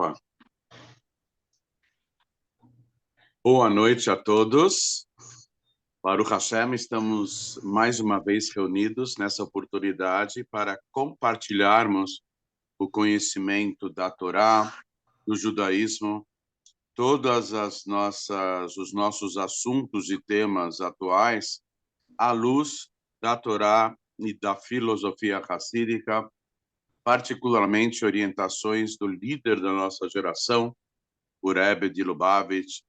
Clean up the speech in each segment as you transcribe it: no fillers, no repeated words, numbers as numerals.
Opa. Boa noite a todos. Baruch Hashem, estamos mais uma vez reunidos nessa oportunidade para compartilharmos o conhecimento da Torá, do judaísmo, os nossos assuntos e temas atuais à luz da Torá e da filosofia hassídica, particularmente orientações do líder da nossa geração, o Rebbe de Lubavitch,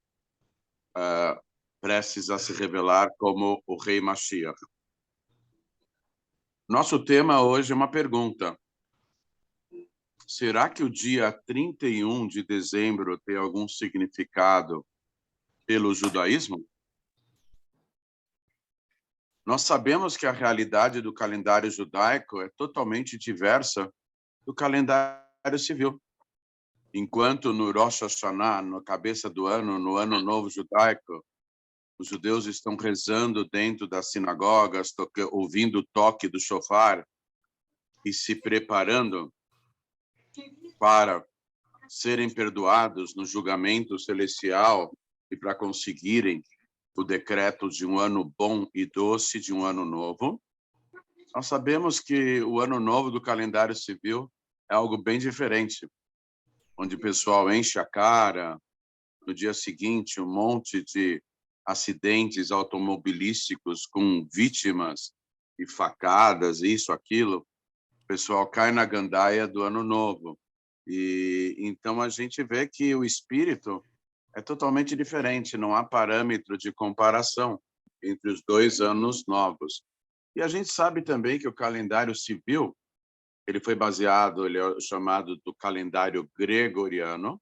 prestes a se revelar como o Rei Mashiach. Nosso tema hoje é uma pergunta. Será que o dia 31 de dezembro tem algum significado pelo judaísmo? Nós sabemos que a realidade do calendário judaico é totalmente diversa do calendário civil. Enquanto no Rosh Hashanah, na cabeça do ano, no Ano Novo Judaico, os judeus estão rezando dentro das sinagogas, ouvindo o toque do shofar e se preparando para serem perdoados no julgamento celestial e para conseguirem o decreto de um ano bom e doce, de um ano novo. Nós sabemos que o ano novo do calendário civil é algo bem diferente, onde o pessoal enche a cara, no dia seguinte um monte de acidentes automobilísticos com vítimas e facadas, isso, aquilo, o pessoal cai na gandaia do ano novo. E então a gente vê que o espírito é totalmente diferente, não há parâmetro de comparação entre os dois anos novos. E a gente sabe também que o calendário civil, ele foi baseado, ele é chamado do calendário gregoriano.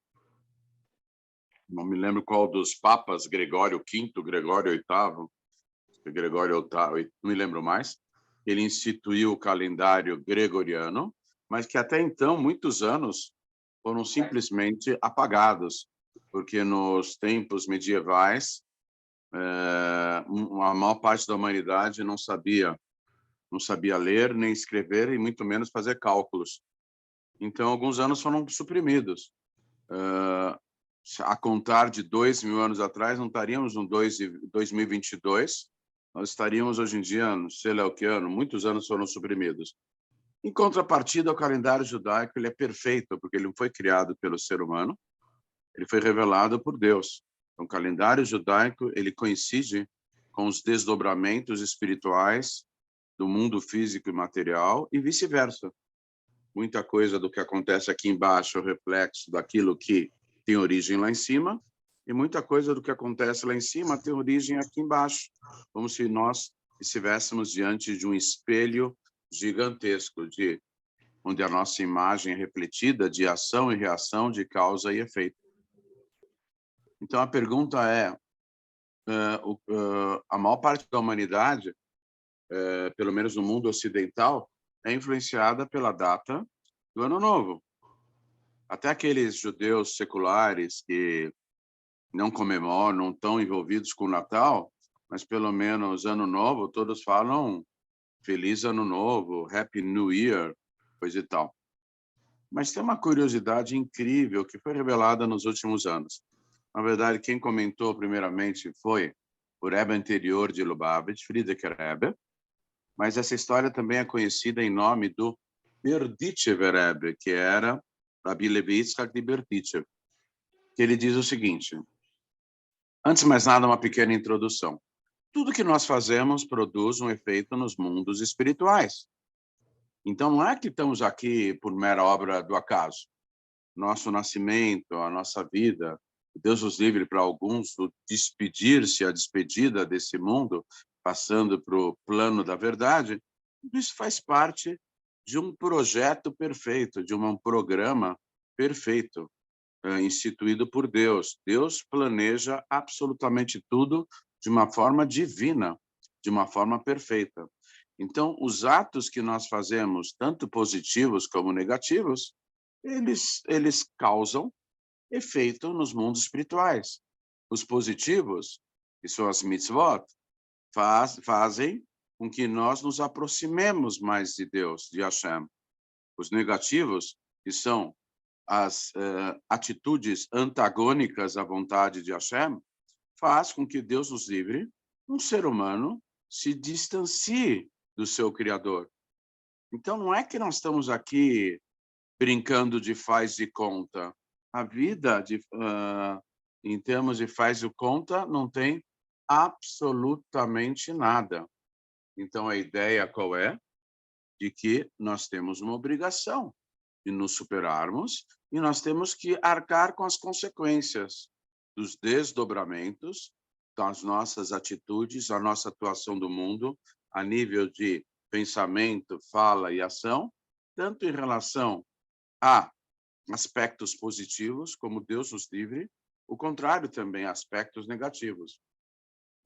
Não me lembro qual dos papas, Gregório V, Gregório VIII, Gregório VIII, não me lembro mais. Ele instituiu o calendário gregoriano, mas que até então, muitos anos, foram simplesmente apagados, porque nos tempos medievais, a maior parte da humanidade não sabia ler, nem escrever, e muito menos fazer cálculos. Então, alguns anos foram suprimidos. A contar de 2.000 anos atrás, não estaríamos no 2022, nós estaríamos hoje em dia, não sei lá o que ano, muitos anos foram suprimidos. Em contrapartida, o calendário judaico ele é perfeito, porque ele não foi criado pelo ser humano, ele foi revelado por Deus. Então, o calendário judaico ele coincide com os desdobramentos espirituais do mundo físico e material e vice-versa. Muita coisa do que acontece aqui embaixo é o reflexo daquilo que tem origem lá em cima, e muita coisa do que acontece lá em cima tem origem aqui embaixo, como se nós estivéssemos diante de um espelho gigantesco, onde a nossa imagem é refletida de ação e reação, de causa e efeito. Então, a pergunta é, a maior parte da humanidade, pelo menos no mundo ocidental, é influenciada pela data do Ano Novo. Até aqueles judeus seculares que não comemoram, não estão envolvidos com o Natal, mas pelo menos Ano Novo, todos falam Feliz Ano Novo, Happy New Year, coisa e tal. Mas tem uma curiosidade incrível que foi revelada nos últimos anos. Na verdade, quem comentou primeiramente foi o Rebbe anterior de Lubavitch, Frierdiker Rebbe, mas essa história também é conhecida em nome do Berditchev Rebbe, que era Rabbi Levi Yitzhak de Berditchev, que ele diz o seguinte: antes de mais nada, uma pequena introdução. Tudo que nós fazemos produz um efeito nos mundos espirituais. Então, não é que estamos aqui por mera obra do acaso. Nosso nascimento, a nossa vida, Deus nos livre para alguns, o despedir-se, a despedida desse mundo, passando para o plano da verdade, tudo isso faz parte de um projeto perfeito, de um programa perfeito, instituído por Deus. Deus planeja absolutamente tudo de uma forma divina, de uma forma perfeita. Então, os atos que nós fazemos, tanto positivos como negativos, eles causam efeito nos mundos espirituais. Os positivos, que são as mitzvot, fazem com que nós nos aproximemos mais de Deus, de Hashem. Os negativos, que são as atitudes antagônicas à vontade de Hashem, faz com que Deus nos livre, um ser humano se distancie do seu Criador. Então, não é que nós estamos aqui brincando de faz de conta. A vida, em termos de faz de conta, não tem absolutamente nada. Então, a ideia qual é? De que nós temos uma obrigação de nos superarmos e nós temos que arcar com as consequências dos desdobramentos das nossas atitudes, a nossa atuação do mundo, a nível de pensamento, fala e ação, tanto em relação a aspectos positivos, como Deus nos livre, o contrário também, aspectos negativos.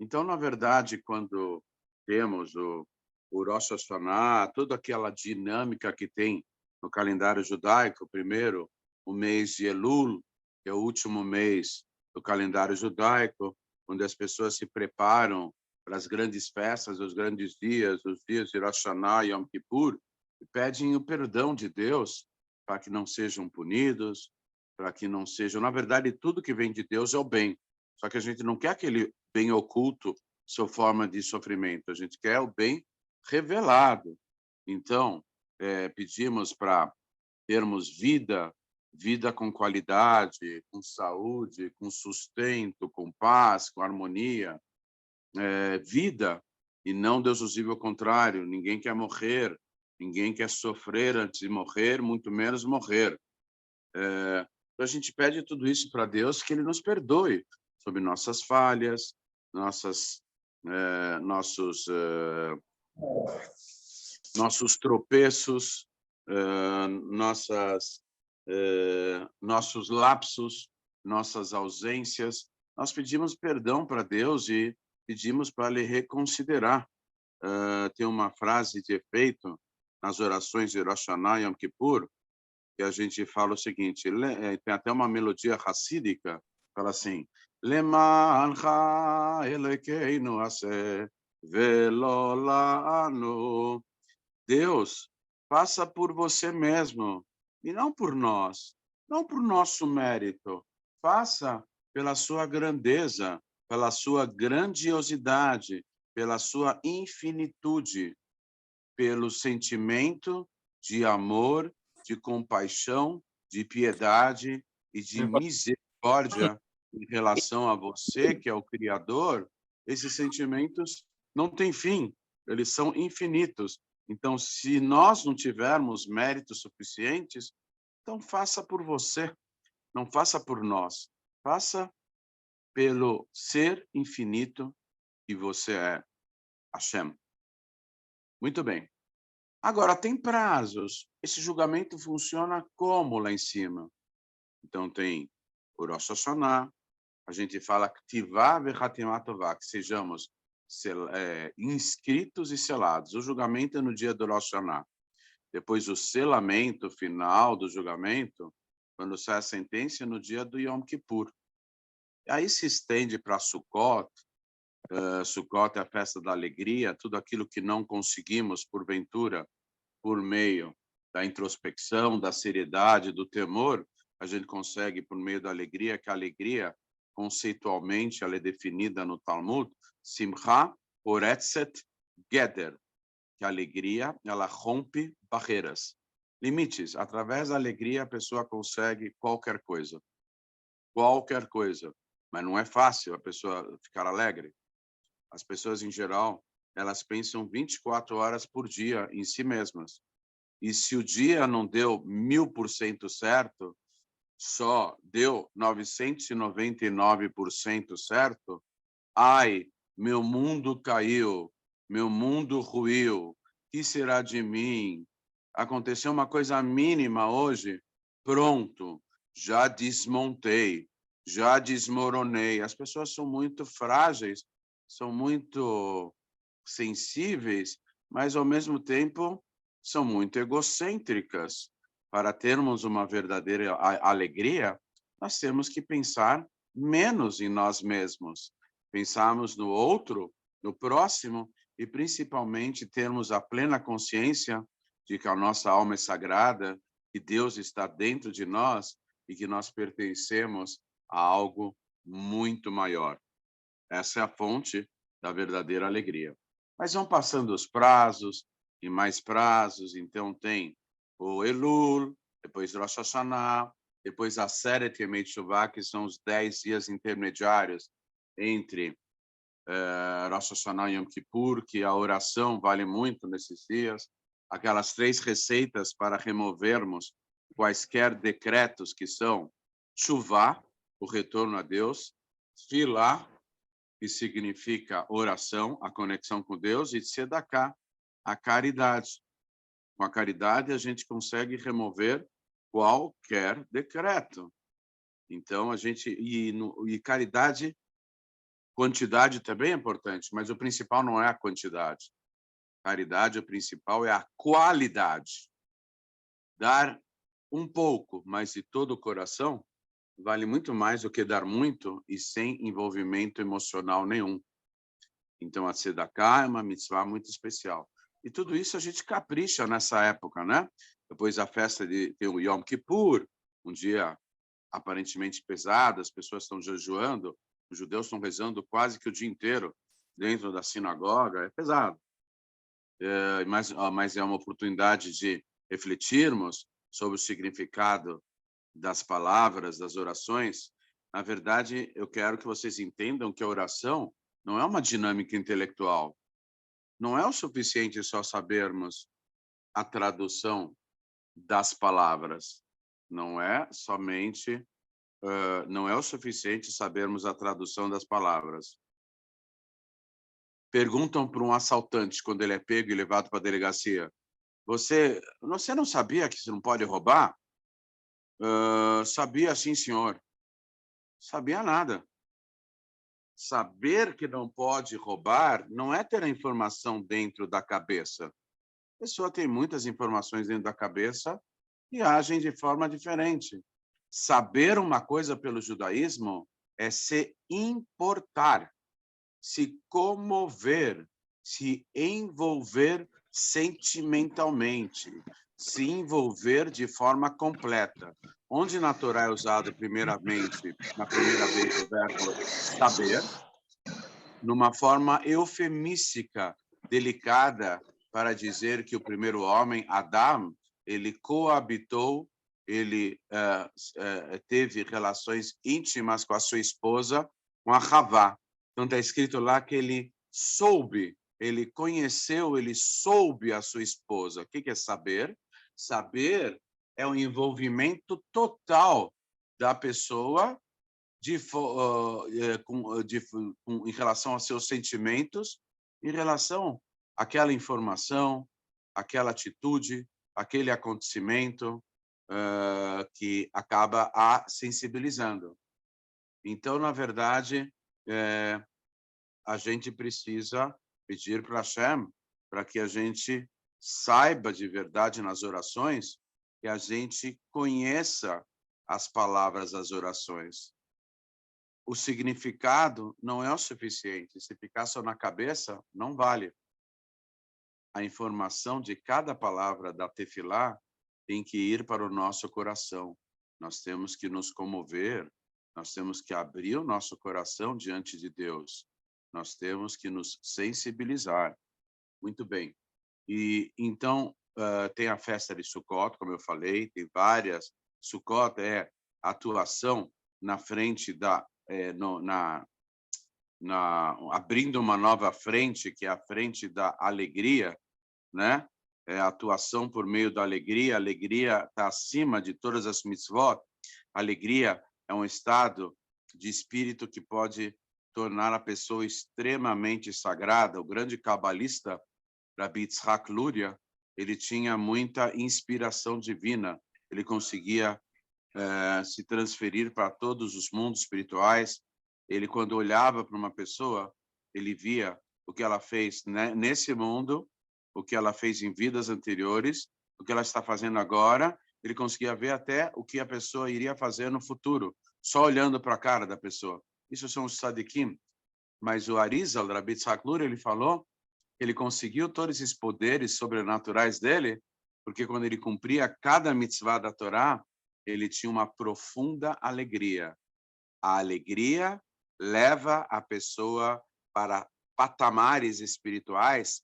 Então, na verdade, quando temos o Rosh Hashanah, toda aquela dinâmica que tem no calendário judaico, primeiro, o mês de Elul, que é o último mês do calendário judaico, onde as pessoas se preparam para as grandes festas, os grandes dias, os dias de Rosh Hashanah e Yom Kippur, e pedem o perdão de Deus para que não sejam punidos, para que não sejam... Na verdade, tudo que vem de Deus é o bem, só que a gente não quer aquele bem oculto sob forma de sofrimento, a gente quer o bem revelado. Então, pedimos para termos vida com qualidade, com saúde, com sustento, com paz, com harmonia, vida, e não, Deus nos livre, ao contrário, ninguém quer morrer, ninguém quer sofrer antes de morrer, muito menos morrer. Então a gente pede tudo isso para Deus, que Ele nos perdoe sobre nossas falhas, nossos tropeços, nossos lapsos, nossas ausências. Nós pedimos perdão para Deus e pedimos para Ele reconsiderar. Tem uma frase de efeito nas orações de Rosh Hashanah e Yom Kippur, que a gente fala o seguinte, tem até uma melodia racídica, fala assim, Lemancha Elokeinu aseh velo lanu. Deus, faça por você mesmo e não por nós, não por nosso mérito. Faça pela sua grandeza, pela sua grandiosidade, pela sua infinitude, pelo sentimento de amor, de compaixão, de piedade e de misericórdia em relação a você, que é o Criador. Esses sentimentos não têm fim, eles são infinitos. Então, se nós não tivermos méritos suficientes, então faça por você, não faça por nós. Faça pelo ser infinito que você é, Hashem. Muito bem. Agora, tem prazos. Esse julgamento funciona como lá em cima? Então, tem o Rosh Hashanah, a gente fala Ktivá ve'Chatimat Tová, que sejamos inscritos e selados. O julgamento é no dia do Rosh Hashanah. Depois, o selamento final do julgamento, quando sai a sentença, é no dia do Yom Kippur. E aí se estende para Sukkot. Sukkot é a festa da alegria, tudo aquilo que não conseguimos, porventura, por meio da introspecção, da seriedade, do temor, a gente consegue por meio da alegria, que a alegria, conceitualmente, ela é definida no Talmud, Simcha Oretzet Geder, que a alegria, ela rompe barreiras, limites. Através da alegria, a pessoa consegue qualquer coisa. Qualquer coisa. Mas não é fácil a pessoa ficar alegre. As pessoas, em geral, elas pensam 24 horas por dia em si mesmas. E se o dia não deu 1000% certo, só deu 999% certo, ai, meu mundo caiu, meu mundo ruiu, o que será de mim? Aconteceu uma coisa mínima hoje, pronto, já desmontei, já desmoronei. As pessoas são muito frágeis, são muito sensíveis, mas, ao mesmo tempo, são muito egocêntricas. Para termos uma verdadeira alegria, nós temos que pensar menos em nós mesmos, pensarmos no outro, no próximo, e principalmente termos a plena consciência de que a nossa alma é sagrada que Deus está dentro de nós e que nós pertencemos a algo muito maior. Essa é a fonte da verdadeira alegria. Mas vão passando os prazos e mais prazos, então tem o Elul, depois Rosh Hashanah, depois a Aseret Yemei Teshuvah, que são os 10 dias intermediários entre Rosh Hashanah e Yom Kippur, que a oração vale muito nesses dias, aquelas 3 receitas para removermos quaisquer decretos que são Teshuvah, o retorno a Deus, Tfilah, que significa oração, a conexão com Deus, e Tzedakah, a caridade. Com a caridade, a gente consegue remover qualquer decreto. Então, a gente... E caridade, quantidade também é importante, mas o principal não é a quantidade. Caridade, o principal é a qualidade. Dar um pouco, mas de todo o coração, vale muito mais do que dar muito e sem envolvimento emocional nenhum. Então, a Tzedakah é uma mitzvah muito especial. E tudo isso a gente capricha nessa época, né? Depois a festa tem o Yom Kippur, um dia aparentemente pesado, as pessoas estão jejuando, os judeus estão rezando quase que o dia inteiro dentro da sinagoga, é pesado. Mas é uma oportunidade de refletirmos sobre o significado das palavras, das orações. Na verdade, eu quero que vocês entendam que a oração não é uma dinâmica intelectual. Não é o suficiente só sabermos a tradução das palavras. Não é somente, não é o suficiente sabermos a tradução das palavras. Perguntam para um assaltante, quando ele é pego e levado para a delegacia, você não sabia que você não pode roubar? Sabia sim, senhor. Sabia nada. Saber que não pode roubar não é ter a informação dentro da cabeça. A pessoa tem muitas informações dentro da cabeça e agem de forma diferente. Saber uma coisa pelo judaísmo é se importar, se comover, se envolver sentimentalmente, se envolver de forma completa. Onde na Torá é usado primeiramente, na primeira vez, o verbo saber, numa forma eufemística, delicada, para dizer que o primeiro homem, Adão, ele coabitou, ele teve relações íntimas com a sua esposa, com a Havá. Então, está escrito lá que ele soube, ele conheceu, ele soube a sua esposa. O que é saber? Saber é o envolvimento total da pessoa em relação aos seus sentimentos, em relação àquela informação, àquela atitude, aquele acontecimento que acaba a sensibilizando. Então, na verdade, a gente precisa pedir para Hashem para que a gente saiba de verdade nas orações, que a gente conheça as palavras das orações. O significado não é o suficiente. Se ficar só na cabeça, não vale. A informação de cada palavra da tefilá tem que ir para o nosso coração. Nós temos que nos comover, nós temos que abrir o nosso coração diante de Deus. Nós temos que nos sensibilizar. Muito bem. E então tem a festa de Sukkot, como eu falei, tem várias. Sukkot é a atuação na frente da abrindo uma nova frente, que é a frente da alegria, né? É a atuação por meio da alegria. A alegria está acima de todas as mitzvot. A alegria é um estado de espírito que pode tornar a pessoa extremamente sagrada. O grande cabalista, Rabbi Yitzhak Luria, ele tinha muita inspiração divina. Ele conseguia se transferir para todos os mundos espirituais. Ele, quando olhava para uma pessoa, ele via o que ela fez, né, nesse mundo, o que ela fez em vidas anteriores, o que ela está fazendo agora. Ele conseguia ver até o que a pessoa iria fazer no futuro, só olhando para a cara da pessoa. Isso são os tzadikim. Mas o Arizal, Rabbi Yitzhak Luria, ele falou que ele conseguiu todos esses poderes sobrenaturais dele porque quando ele cumpria cada mitzvah da Torá, ele tinha uma profunda alegria. A alegria leva a pessoa para patamares espirituais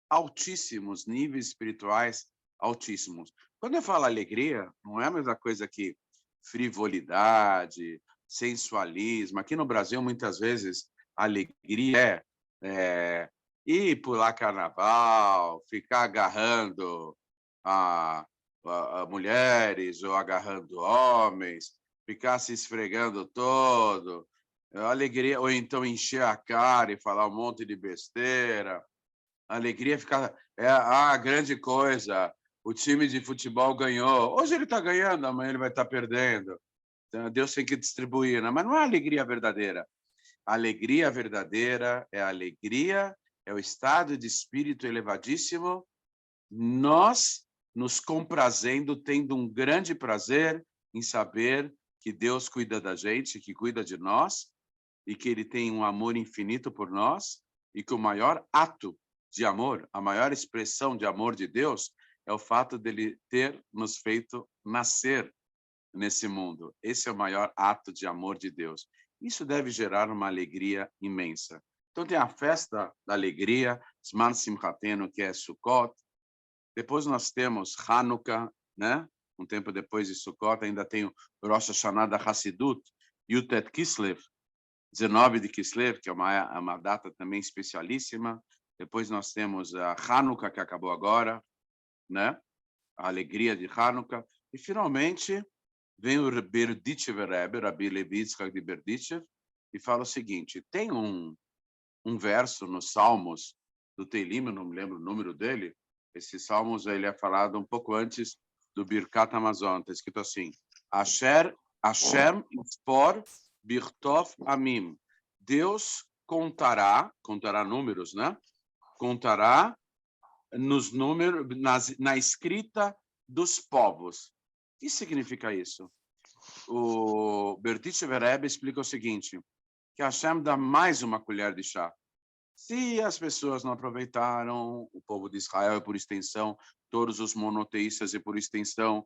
altíssimos, níveis espirituais altíssimos. Quando eu falo alegria, não é a mesma coisa que frivolidade, sensualismo. Aqui no Brasil, muitas vezes, alegria é ir pular carnaval, ficar agarrando a, a mulheres ou agarrando homens, ficar se esfregando todo, alegria, ou então encher a cara e falar um monte de besteira. A alegria ficar é a grande coisa. O time de futebol ganhou. Hoje ele está ganhando, amanhã ele vai estar perdendo. Então, Deus tem que distribuir, né? Mas não é a alegria verdadeira. A alegria verdadeira é a alegria, é o estado de espírito elevadíssimo, nós nos comprazendo, tendo um grande prazer em saber que Deus cuida da gente, que cuida de nós, e que ele tem um amor infinito por nós, e que o maior ato de amor, a maior expressão de amor de Deus, é o fato dele ter nos feito nascer nesse mundo. Esse é o maior ato de amor de Deus. Isso deve gerar uma alegria imensa. Então tem a festa da alegria, Zman Simchatenu, que é Sukkot. Depois nós temos Hanukkah, né? Um tempo depois de Sukkot, ainda tem o Rosh Hashanah da Hassidut, Yutet Kislev, 19 de Kislev, que é uma data também especialíssima. Depois nós temos a Hanukkah, que acabou agora, né? A alegria de Hanukkah. E, finalmente, vem o Berdichev Rebbe, Rabbi Levi Yitzhak de Berdichev, e fala o seguinte, tem um verso nos Salmos do Teilim, eu não me lembro o número dele, esse Salmos ele é falado um pouco antes do Birkat Hamazon, está escrito assim, Hashem Ispor Birtov Amim. Deus contará números, né? Contará nos números, na escrita dos povos. O que significa isso? O Berdichev Rebbe explica o seguinte, que Hashem dá mais uma colher de chá. Se as pessoas não aproveitaram, o povo de Israel e, por extensão, todos os monoteístas e, por extensão,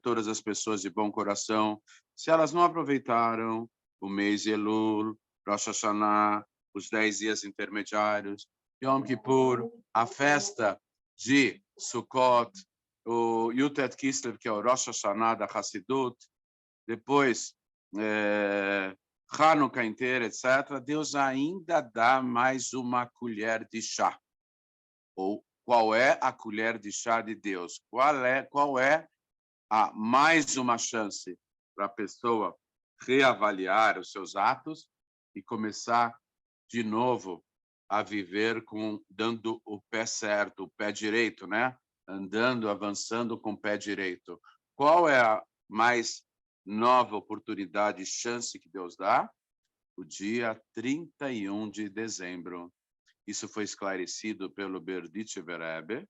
todas as pessoas de bom coração, se elas não aproveitaram o mês Elul, Rosh Hashanah, os 10 dias intermediários, Yom Kippur, a festa de Sukkot, o Yutet Kislev, que é o Rosh Hashanah da Hassidut, depois Hanukkah inteira, etc., Deus ainda dá mais uma colher de chá. Ou qual é a colher de chá de Deus? Qual é a mais uma chance para a pessoa reavaliar os seus atos e começar de novo a viver dando o pé certo, o pé direito, né? Andando, avançando com o pé direito. Qual é a mais nova oportunidade, chance que Deus dá? O dia 31 de dezembro. Isso foi esclarecido pelo Berdichev Rebbe,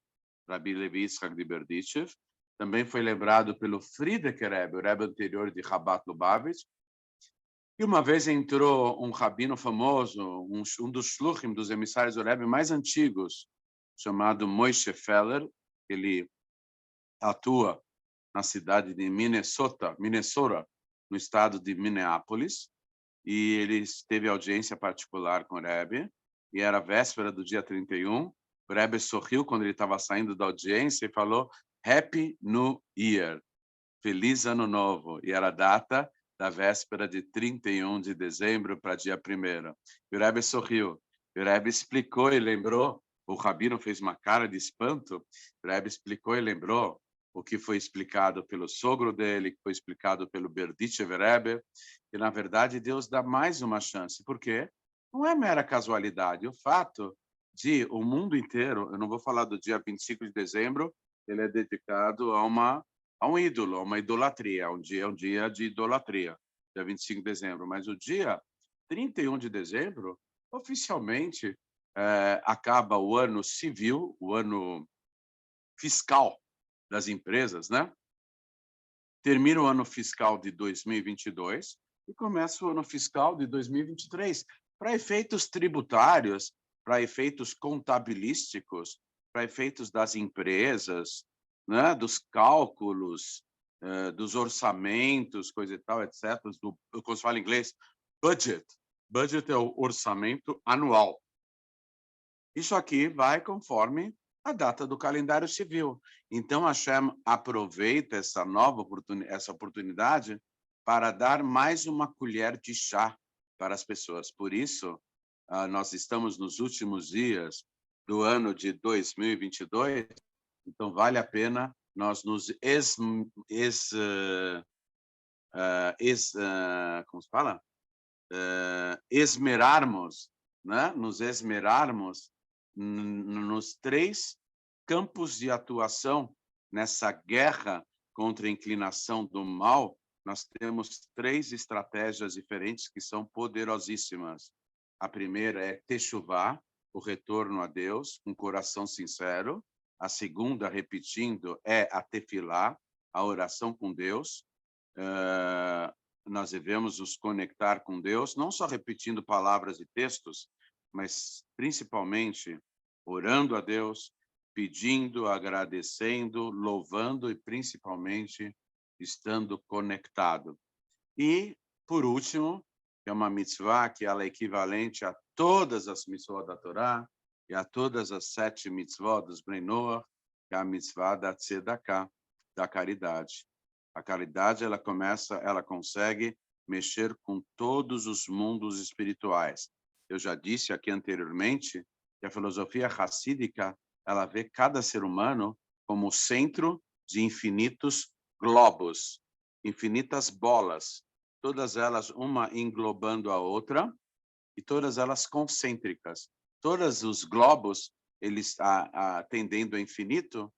Rabbi Levi Yitzhak de Berdichev. Também foi lembrado pelo Friedeker Rebbe, o Rebbe anterior de Rabat Lubavitch. E uma vez entrou um rabino famoso, um dos shluchim, dos emissários do Rebbe mais antigos, chamado Moshe Feller. Ele atua na cidade de Minnesota, no estado de Minneapolis, e ele teve audiência particular com o Rebbe, e era véspera do dia 31. O Rebbe sorriu quando ele estava saindo da audiência e falou Happy New Year, Feliz Ano Novo, e era a data da véspera de 31 de dezembro para dia 1º. E o Rebbe sorriu, e o Rebbe explicou e lembrou, o rabino fez uma cara de espanto, o Rebbe explicou e lembrou o que foi explicado pelo sogro dele, que foi explicado pelo Berdichev Rebbe, que, na verdade, Deus dá mais uma chance. Por quê? Não é mera casualidade. O fato de o mundo inteiro, eu não vou falar do dia 25 de dezembro, ele é dedicado a um ídolo, a uma idolatria. É um dia de idolatria, dia 25 de dezembro. Mas o dia 31 de dezembro, oficialmente, acaba o ano civil, o ano fiscal das empresas, né? Termina o ano fiscal de 2022 e começa o ano fiscal de 2023. Para efeitos tributários, para efeitos contabilísticos, para efeitos das empresas, né, dos cálculos, dos orçamentos, coisa e tal, etc. Como se fala em inglês, budget. Budget é o orçamento anual. Isso aqui vai conforme a data do calendário civil. Então, a Hashem aproveita essa essa oportunidade para dar mais uma colher de chá para as pessoas. Por isso, nós estamos nos últimos dias do ano de 2022, então vale a pena nós nos como se fala? Esmerarmos, né? Nos esmerarmos nos 3 campos de atuação nessa guerra contra a inclinação do mal. Nós temos 3 estratégias diferentes que são poderosíssimas. A primeira é techuvá, o retorno a Deus, um coração sincero. A segunda, repetindo, é a tefilá, a oração com Deus. Nós devemos nos conectar com Deus, não só repetindo palavras e textos, mas principalmente orando a Deus, pedindo, agradecendo, louvando e principalmente estando conectado. E, por último, que é uma mitzvah que ela é equivalente a todas as mitzvot da Torá e a todas as 7 mitzvot dos Bnei Noach, que é a mitzvah da tzedakah, da caridade. A caridade, ela consegue mexer com todos os mundos espirituais. Eu já disse aqui anteriormente que a filosofia racídica, ela vê cada ser humano como o centro de infinitos globos, infinitas bolas, todas elas uma englobando a outra e todas elas concêntricas. Todos os globos, eles tendendo ao infinito,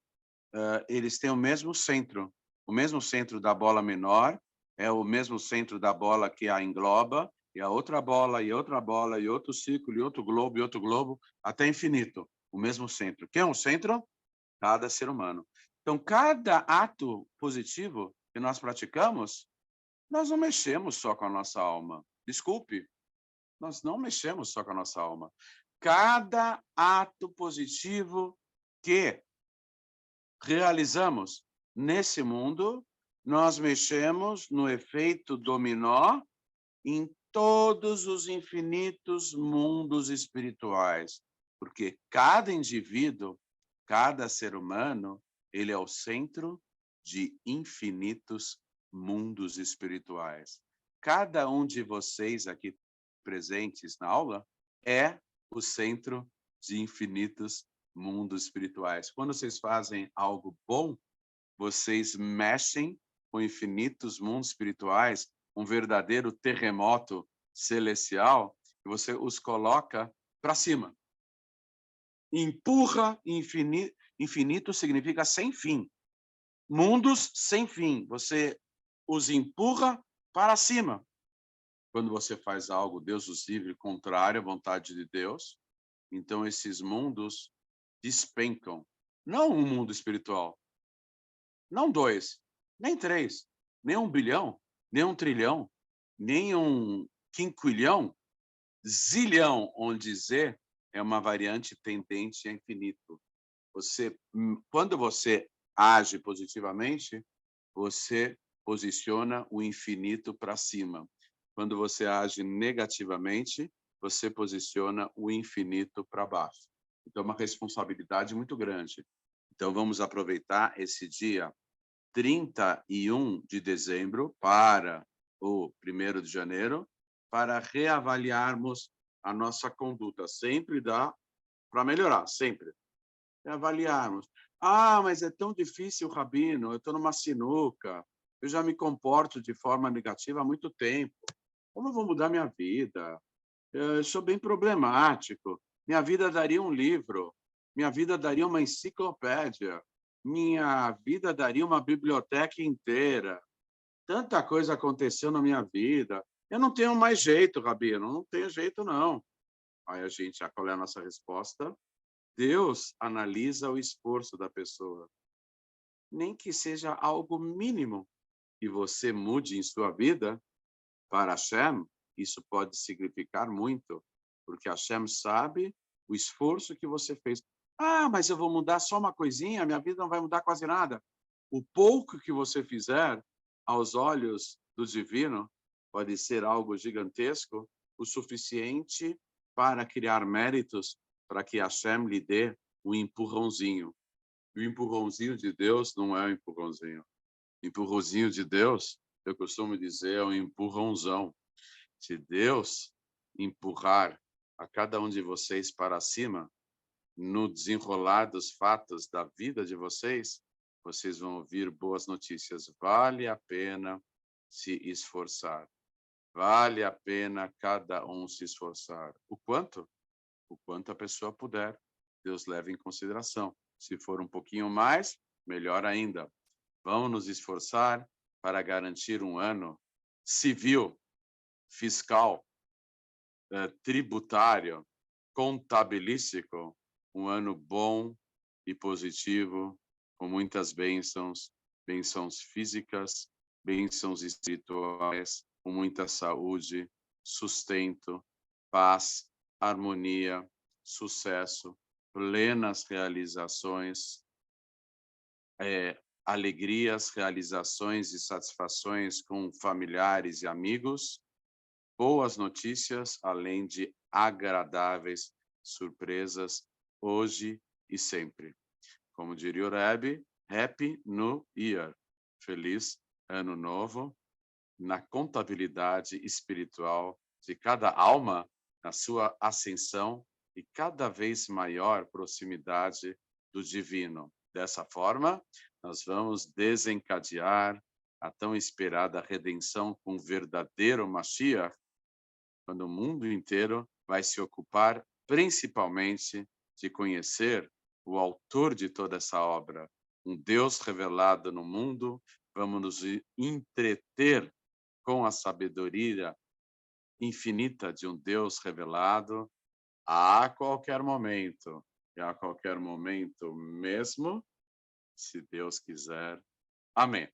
eles têm o mesmo centro. O mesmo centro da bola menor é o mesmo centro da bola que a engloba, e a outra bola, e outra bola, e outro círculo, e outro globo, até infinito. O mesmo centro. Quem é o centro? Cada ser humano. Então, cada ato positivo que nós praticamos, nós não mexemos só com a nossa alma. Desculpe, nós não mexemos só com a nossa alma. Cada ato positivo que realizamos nesse mundo, nós mexemos no efeito dominó em todos os infinitos mundos espirituais, porque cada indivíduo, cada ser humano, ele é o centro de infinitos mundos espirituais. Cada um de vocês aqui presentes na aula é o centro de infinitos mundos espirituais. Quando vocês fazem algo bom, vocês mexem com infinitos mundos espirituais, um verdadeiro terremoto celestial, e você os coloca para cima. Empurra infinito, infinito significa sem fim. Mundos sem fim, você os empurra para cima. Quando você faz algo, Deus os livre, contrário à vontade de Deus, então esses mundos despencam. Não um mundo espiritual, não 2, nem 3, nem 1 bilhão, nem 1 trilhão, nem 1 quinquilhão, zilhão, onde Z é uma variante tendente a infinito. Quando você age positivamente, você posiciona o infinito para cima. Quando você age negativamente, você posiciona o infinito para baixo. Então, é uma responsabilidade muito grande. Então, vamos aproveitar esse dia 31 de dezembro para o 1º de janeiro para reavaliarmos a nossa conduta. Sempre dá para melhorar, sempre. Reavaliarmos. Mas é tão difícil, Rabino, eu estou numa sinuca, eu já me comporto de forma negativa há muito tempo. Como eu vou mudar minha vida? Eu sou bem problemático. Minha vida daria um livro, minha vida daria uma enciclopédia, minha vida daria uma biblioteca inteira. Tanta coisa aconteceu na minha vida. Eu não tenho mais jeito, Rabino, não tenho jeito, não. Aí qual é a nossa resposta? Deus analisa o esforço da pessoa. Nem que seja algo mínimo que você mude em sua vida, para Hashem, isso pode significar muito, porque Hashem sabe o esforço que você fez. Ah, mas eu vou mudar só uma coisinha, minha vida não vai mudar quase nada. O pouco que você fizer, aos olhos do divino, pode ser algo gigantesco, o suficiente para criar méritos para que Hashem lhe dê um empurrãozinho. O empurrãozinho de Deus não é um empurrãozinho. Empurrãozinho de Deus, eu costumo dizer, é um empurrãozão. Se Deus empurrar a cada um de vocês para cima, no desenrolar dos fatos da vida de vocês, vocês vão ouvir boas notícias. Vale a pena se esforçar. Vale a pena cada um se esforçar. O quanto? O quanto a pessoa puder. Deus leva em consideração. Se for um pouquinho mais, melhor ainda. Vamos nos esforçar para garantir um ano civil, fiscal, tributário, contabilístico, um ano bom e positivo, com muitas bênçãos, bênçãos físicas, bênçãos espirituais, com muita saúde, sustento, paz, harmonia, sucesso, plenas realizações, alegrias, realizações e satisfações com familiares e amigos, boas notícias, além de agradáveis surpresas, hoje e sempre. Como diria o Rebbe, Happy New Year. Feliz Ano Novo, na contabilidade espiritual de cada alma, na sua ascensão e cada vez maior proximidade do divino. Dessa forma, nós vamos desencadear a tão esperada redenção com o verdadeiro Mashiach, quando o mundo inteiro vai se ocupar principalmente de conhecer o autor de toda essa obra, um Deus revelado no mundo. Vamos nos entreter com a sabedoria infinita de um Deus revelado a qualquer momento, e a qualquer momento mesmo, se Deus quiser. Amém.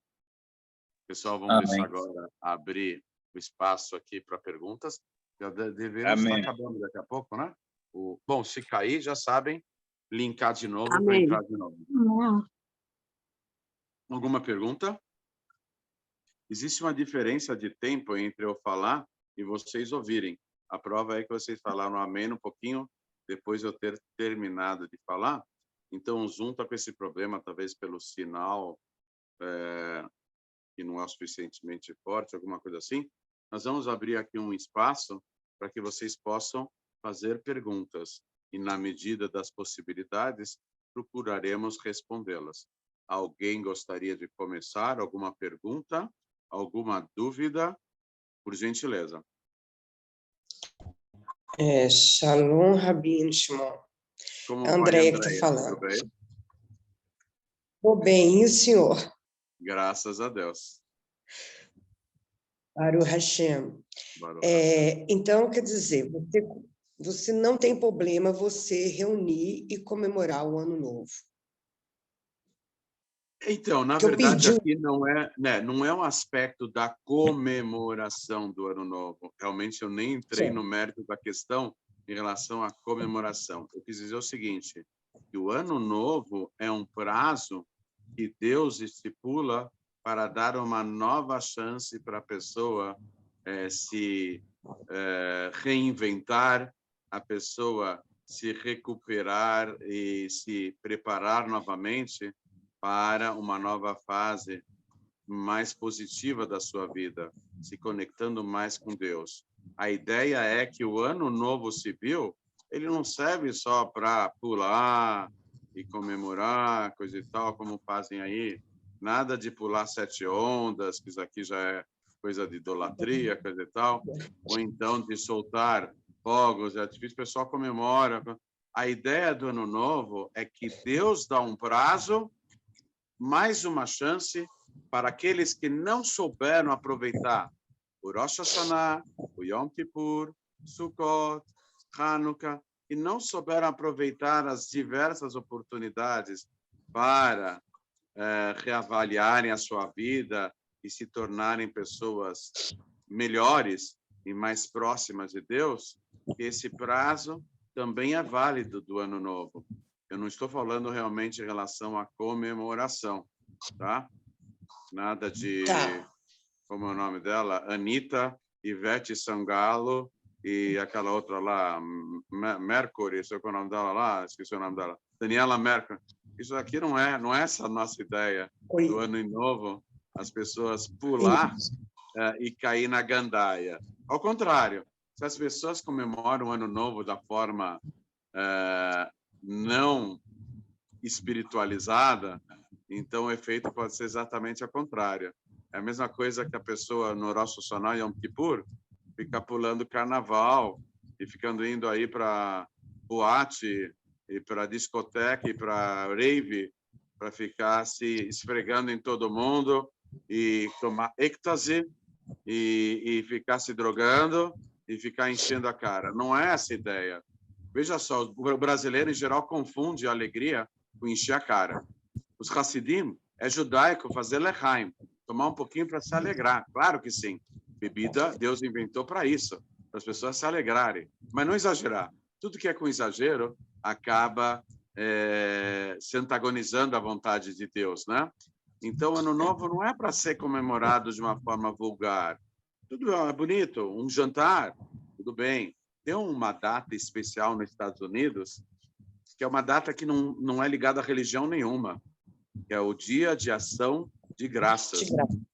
Pessoal, vamos deixar agora abrir o espaço aqui para perguntas. Já devemos estar acabando daqui a pouco, né? Bom, se cair, já sabem, linkar de novo para entrar de novo. Alguma pergunta? Existe uma diferença de tempo entre eu falar e vocês ouvirem. A prova é que vocês falaram amém um pouquinho depois de eu ter terminado de falar. Então, o Zoom está com esse problema, talvez pelo sinal que não é suficientemente forte, alguma coisa assim. Nós vamos abrir aqui um espaço para que vocês possam fazer perguntas e, na medida das possibilidades, procuraremos respondê-las. Alguém gostaria de começar? Alguma pergunta? Alguma dúvida? Por gentileza. Shalom, Rabino Shimon. Como É a vai, Andréia que está falando. Tudo bem? Estou bem, e o senhor? Graças a Deus. Baruch Hashem. Então, quer dizer, você não tem problema você reunir e comemorar o Ano Novo. Então, na verdade, aqui não é um aspecto da comemoração do Ano Novo. Realmente, eu nem entrei no mérito da questão em relação à comemoração. Eu quis dizer o seguinte, que o Ano Novo é um prazo que Deus estipula para dar uma nova chance para a pessoa se reinventar, a pessoa se recuperar e se preparar novamente para uma nova fase mais positiva da sua vida, se conectando mais com Deus. A ideia é que o Ano Novo Civil, ele não serve só para pular e comemorar, coisa e tal, como fazem aí. Nada de pular 7 ondas, que isso aqui já é coisa de idolatria, coisa e tal. Ou então de soltar fogos de artifício, o pessoal comemora. A ideia do Ano Novo é que Deus dá um prazo, mais uma chance para aqueles que não souberam aproveitar o Rosh Hashanah, o Yom Kippur, Sukkot, Hanukkah, e não souberam aproveitar as diversas oportunidades para reavaliarem a sua vida e se tornarem pessoas melhores e mais próximas de Deus, esse prazo também é válido do Ano Novo. Eu não estou falando realmente em relação à comemoração, tá? Nada de... Como é o nome dela? Anitta, Ivete Sangalo e aquela outra lá, Mercury, sei qual é o nome dela lá, esqueci o nome dela. Daniela Mercury. Isso aqui não é essa a nossa ideia do ano novo, as pessoas pular e cair na gandaia. Ao contrário, se as pessoas comemoram o ano novo da forma não espiritualizada, então o efeito pode ser exatamente ao contrário. É a mesma coisa que a pessoa no Rosh Hashanah e Yom Kippur fica pulando carnaval e ficando indo aí para boate e para discoteca e para rave para ficar se esfregando em todo mundo e tomar êxtase e ficar se drogando e ficar enchendo a cara. Não é essa a ideia. Veja só, o brasileiro em geral confunde a alegria com encher a cara. Os Hassidim é judaico fazer lechaim, tomar um pouquinho para se alegrar. Claro que sim. Bebida, Deus inventou para isso, para as pessoas se alegrarem. Mas não exagerar. Tudo que é com exagero acaba se antagonizando à vontade de Deus, né? Então, Ano Novo não é para ser comemorado de uma forma vulgar. Tudo é bonito, um jantar, tudo bem. Tem uma data especial nos Estados Unidos, que é uma data que não é ligada a religião nenhuma, que é o Dia de Ação de Graças.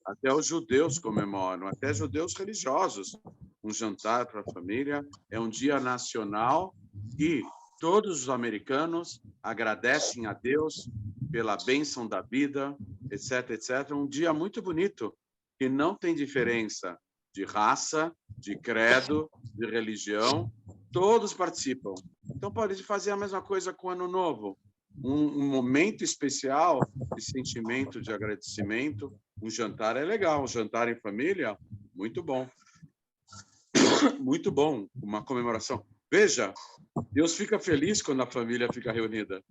Até os judeus comemoram, até judeus religiosos. Um jantar para a família é um dia nacional e todos os americanos agradecem a Deus pela bênção da vida, etc, etc. Um dia muito bonito, que não tem diferença de raça, de credo, de religião, todos participam. Então, pode fazer a mesma coisa com o Ano Novo. Um momento especial de sentimento, de agradecimento. Um jantar é legal, um jantar em família, muito bom. Muito bom, uma comemoração. Veja, Deus fica feliz quando a família fica reunida.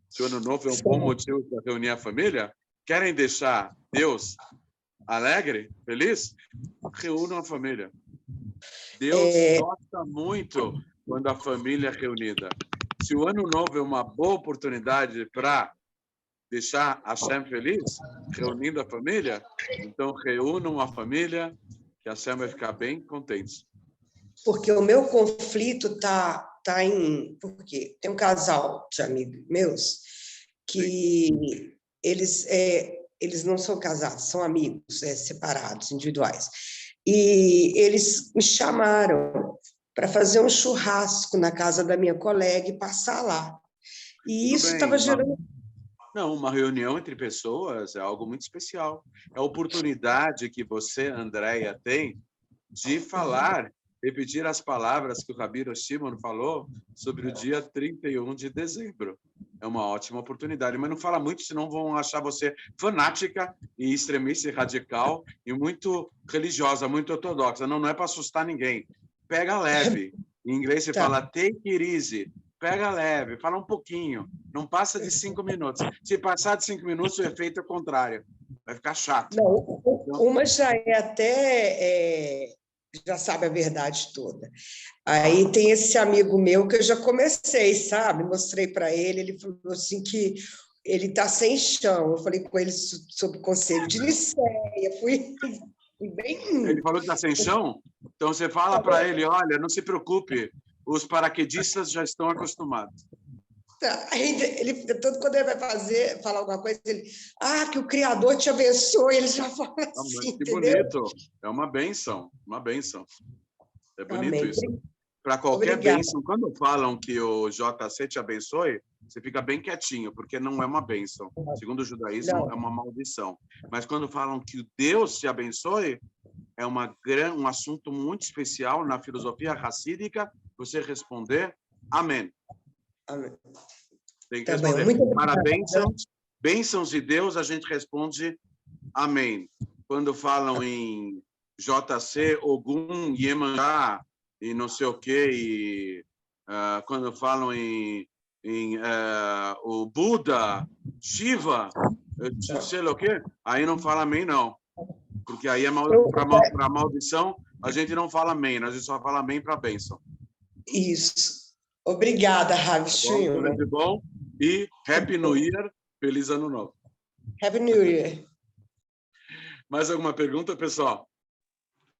Se o Ano Novo é um bom motivo para reunir a família, querem deixar Deus alegre, feliz? Reúnam a família. Deus gosta muito quando a família é reunida. Se o Ano Novo é uma boa oportunidade para deixar a Hashem feliz, reunindo a família, então reúnam a família, que a Hashem vai ficar bem contente. Porque o meu conflito tá em... Porque tem um casal de amigos meus que eles não são casados, são amigos, separados, individuais. E eles me chamaram para fazer um churrasco na casa da minha colega e passar lá. E tudo isso estava gerando... Não, uma reunião entre pessoas é algo muito especial. É a oportunidade que você, Andréia, tem de falar, repetir as palavras que o Rabbi Shimon falou sobre o dia 31 de dezembro. É uma ótima oportunidade, mas não fala muito, senão vão achar você fanática e extremista e radical e muito religiosa, muito ortodoxa. Não é para assustar ninguém. Pega leve. Em inglês você fala take it easy. Pega leve, fala um pouquinho. Não passa de 5 minutos. Se passar de 5 minutos, o efeito é o contrário. Vai ficar chato. Não, uma já é até... já sabe a verdade toda. Aí tem esse amigo meu que eu já comecei, sabe? Mostrei para ele falou assim que ele está sem chão. Eu falei com ele sobre o conselho de Nicéia, fui bem... Ele falou que está sem chão? Então você fala para ele, olha, não se preocupe, os paraquedistas já estão acostumados. Aí ele, todo quando ele vai falar alguma coisa, ele, que o Criador te abençoe, ele já fala assim, que entendeu? Bonito, é uma bênção, uma bênção. É bonito Amém. Isso. Para qualquer bênção, quando falam que o JC te abençoe, você fica bem quietinho, porque não é uma bênção. Segundo o judaísmo, é uma maldição. Mas quando falam que Deus te abençoe, é um assunto muito especial na filosofia racídica, você responder amém. Amém. Tem que responder. Para bênçãos de Deus, a gente responde amém. Quando falam em JC, Ogum, Iemanjá e não sei o quê, e quando falam em o Buda, Shiva, sei lá o quê, aí não fala amém, não. Porque aí para maldição, a gente não fala amém, a gente só fala amém para bênção. Isso. Obrigada, Ravi. Tudo de bom? E Happy New Year, feliz ano novo. Happy New Year. Mais alguma pergunta, pessoal?